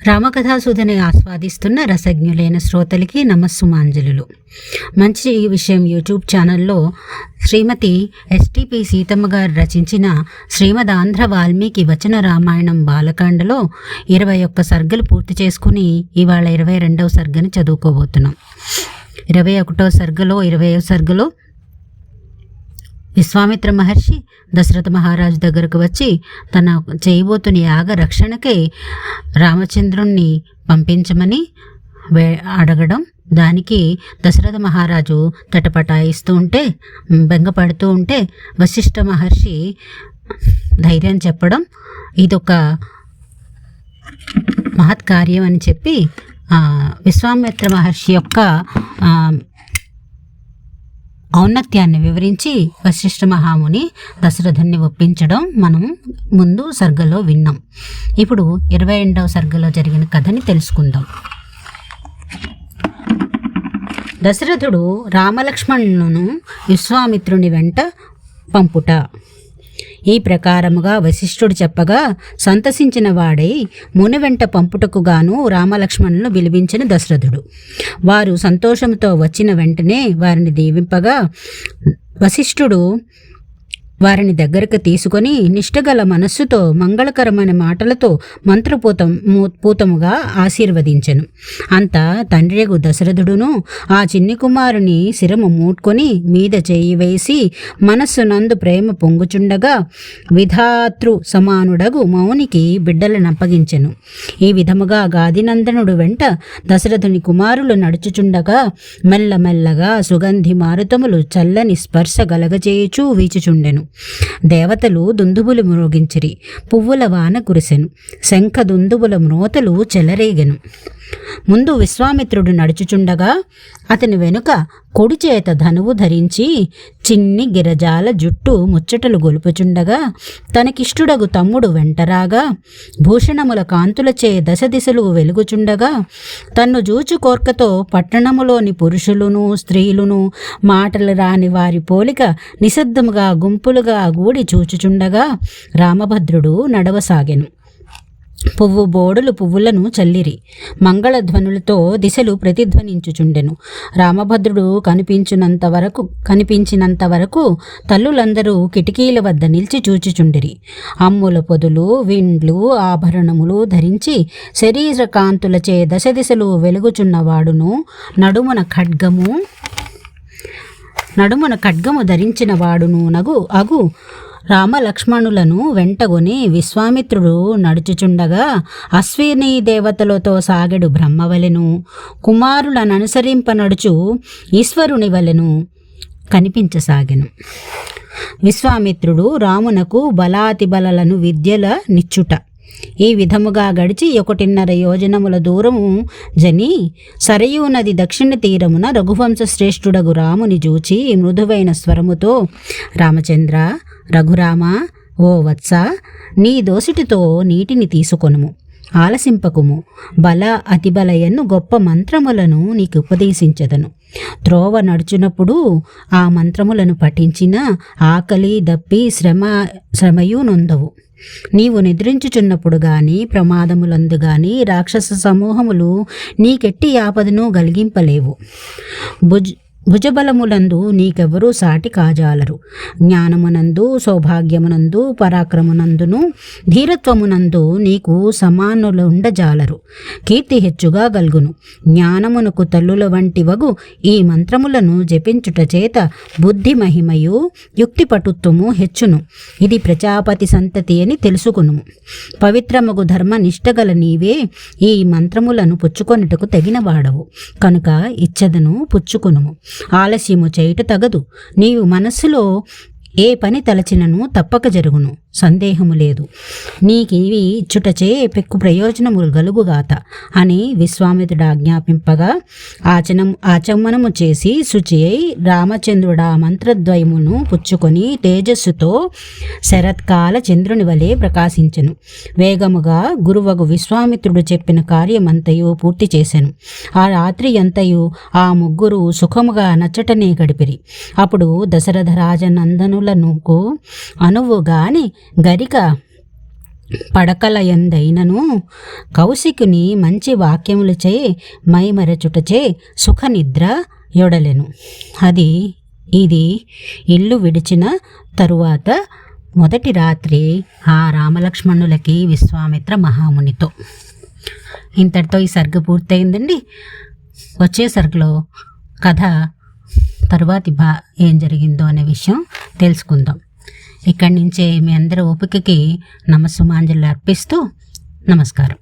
రామకథాసుధని ఆస్వాదిస్తున్న రసజ్ఞులైన శ్రోతలకి నమస్సుమాంజలులు. మంచి విషయం యూట్యూబ్ ఛానల్లో శ్రీమతి ఎస్టిపి సీతమ్మ గారు రచించిన శ్రీమద్ ఆంధ్ర వాల్మీకి వచన రామాయణం బాలకాండలో 21 సర్గలు పూర్తి చేసుకుని ఇవాళ 22వ సర్గని చదువుకోబోతున్నాం. 21వ సర్గలో 20వ సర్గలో విశ్వామిత్ర మహర్షి దశరథ మహారాజు దగ్గరకు వచ్చి తన చేయబోతున్న యాగ రక్షణకై రామచంద్రుణ్ణి పంపించమని అడగడం, దానికి దశరథ మహారాజు తటపటాయిస్తూ ఉంటే బెంగపడుతూ ఉంటే వశిష్ఠ మహర్షి ధైర్యం చెప్పడం ఇదొక మహత్కార్యం అని చెప్పి విశ్వామిత్ర మహర్షి యొక్క ఔన్నత్యాన్ని వివరించి వశిష్ఠ మహాముని దశరథుని ఒప్పించడం మనం ముందు సర్గలో విన్నాం. ఇప్పుడు 22వ సర్గలో జరిగిన కథని తెలుసుకుందాం. దశరథుడు రామలక్ష్మణులను విశ్వామిత్రుని వెంట పంపుట. ఈ ప్రకారముగా వశిష్ఠుడు చెప్పగా సంతసించిన వాడై ముని వెంట పంపుటకు గాను రామలక్ష్మణులను పిలిపించిన దశరథుడు. వారు సంతోషంతో వచ్చిన వెంటనే వారిని దీవింపగా వశిష్ఠుడు వారిని దగ్గరకు తీసుకొని నిష్ఠగల మనస్సుతో మంగళకరమైన మాటలతో మంత్రపూతముగా ఆశీర్వదించెను. అంత తండ్రియగు దశరథుడును ఆ చిన్ని కుమారుని శిరము మూడ్కొని మీద చేయి వేసి మనస్సునందు ప్రేమ పొంగుచుండగా విధాతృ సమానుడగు మౌనికి బిడ్డలనప్పగించెను. ఈ విధముగా గాదినందనుడు వెంట దశరథుని కుమారులు నడుచుచుండగా మెల్లమెల్లగా సుగంధి మారుతములు చల్లని స్పర్శ గలగచేయుచూ వీచుచుండెను. దేవతలు దుందుబులు మ్రోగించిరి, పువ్వుల వాన కురిసెను, శంఖ దుందుబుల మ్రోతలు చెలరేగెను. ముందు విశ్వామిత్రుడు నడుచుచుండగా అతని వెనుక కుడి చేత ధనువు ధరించి చిన్ని గిరజాల జుట్టు ముచ్చటలు గొలుపుచుండగా తనకిష్టుడగు తమ్ముడు వెంటరాగా భూషణముల కాంతులచే దశ దిశలు వెలుగుచుండగా తన్ను జూచు కోర్కతో పట్టణములోని పురుషులును స్త్రీలును మాటలు రాని వారి పోలిక నిశ్శబ్దముగా గుంపులుగా గూడి చూచుచుండగా రామభద్రుడు నడవసాగెను. పువ్వు బోడులు పువ్వులను చల్లిరి, మంగళధ్వనులతో దిశలు ప్రతిధ్వనించుచుండెను. రామభద్రుడు కనిపించినంత వరకు తల్లులందరూ కిటికీల వద్ద నిలిచి చూచుచుండిరి. అమ్ముల పొదులు విండ్లు ఆభరణములు ధరించి శరీర కాంతులచే దశ దిశలు వెలుగుచున్నవాడును నడుమున ఖడ్గము ధరించిన వాడును అగు రామలక్ష్మణులను వెంటగొని విశ్వామిత్రుడు నడుచుచుండగా అశ్విని దేవతలతో సాగెడు బ్రహ్మవలెను కుమారులను అనుసరింపనడుచు ఈశ్వరుని వలెను కనిపించసాగెను. విశ్వామిత్రుడు రామునకు బలాతిబలలను విద్యల నిచ్చుట. ఈ విధముగా గడిచి 1.5 యోజనముల దూరము జని సరయూ నది దక్షిణ తీరమున రఘువంశ శ్రేష్ఠుడగు రాముని జూచి మృదువైన స్వరముతో, రామచంద్ర, రఘురామ, ఓ వత్స, నీ దోసిటితో నీటిని తీసుకొనుము, ఆలసింపకుము, బల అతిబలయను గొప్ప మంత్రములను నీకు ఉపదేశించదను. త్రోవ నడుచునప్పుడు ఆ మంత్రములను పఠించిన ఆకలి దప్పి శ్రమయు నొందవు. నీవు నిద్రించుచున్నప్పుడు గాని ప్రమాదములందు గాని రాక్షస సమూహములు నీకెట్టి ఆపదను గలిగింపలేవు. భుజబలములందు నీకెవరూ సాటి కాజాలరు. జ్ఞానమునందు సౌభాగ్యమునందు పరాక్రమనందును ధీరత్వమునందు నీకు సమానులు ఉండజాలరు. కీర్తి హెచ్చుగా గల్గును. జ్ఞానమునకు తల్లుల వంటి వగు ఈ మంత్రములను జపించుట చేత బుద్ధి మహిమయు యుక్తి పటుత్వము హెచ్చును. ఇది ప్రజాపతి సంతతి అని తెలుసుకును. పవిత్రమగు ధర్మ నిష్టగల నీవే ఈ మంత్రములను పుచ్చుకొనుటకు తగినవాడవు కనుక ఇచ్చదను పుచ్చుకొనుము. ఆలస్యము చేయుట తగదు. నీవు మనస్సులో ఏ పని తలచినను తప్పక జరుగును, సందేహము లేదు. నీకివి ఇచ్చుటచే పెక్కు ప్రయోజనములు గలుగుగాత అని విశ్వామిత్రుడు ఆజ్ఞాపింపగా ఆచమనము చేసి శుచి అయి రామచంద్రుడా మంత్రద్వయమును పుచ్చుకొని తేజస్సుతో శరత్కాల చంద్రుని వలె ప్రకాశించెను. వేగముగా గురువగు విశ్వామిత్రుడు చెప్పిన కార్యమంతయు పూర్తి చేసెను. ఆ రాత్రి అంతయు ఆ ముగ్గురు సుఖముగా నచ్చటనే గడిపిరి. అప్పుడు దశరథ రాజనందనులకు అనువుగాని గరిక పడకలయందైనను కౌశికుని మంచి వాక్యములచే మైమరచుటచే సుఖనిద్ర యొడలెను. ఇది ఇల్లు విడిచిన తరువాత మొదటి రాత్రి ఆ రామలక్ష్మణులకి విశ్వామిత్ర మహామునితో. ఇంతటితో ఈ సర్గ పూర్తయిందండి. వచ్చే సర్గలో కథ తరువాతి ఏం జరిగిందో అనే విషయం తెలుసుకుందాం. ఇక్కడి నుంచే మీ అందరి ఓపికకి నమస్సుమాంజలి అర్పిస్తూ నమస్కారం.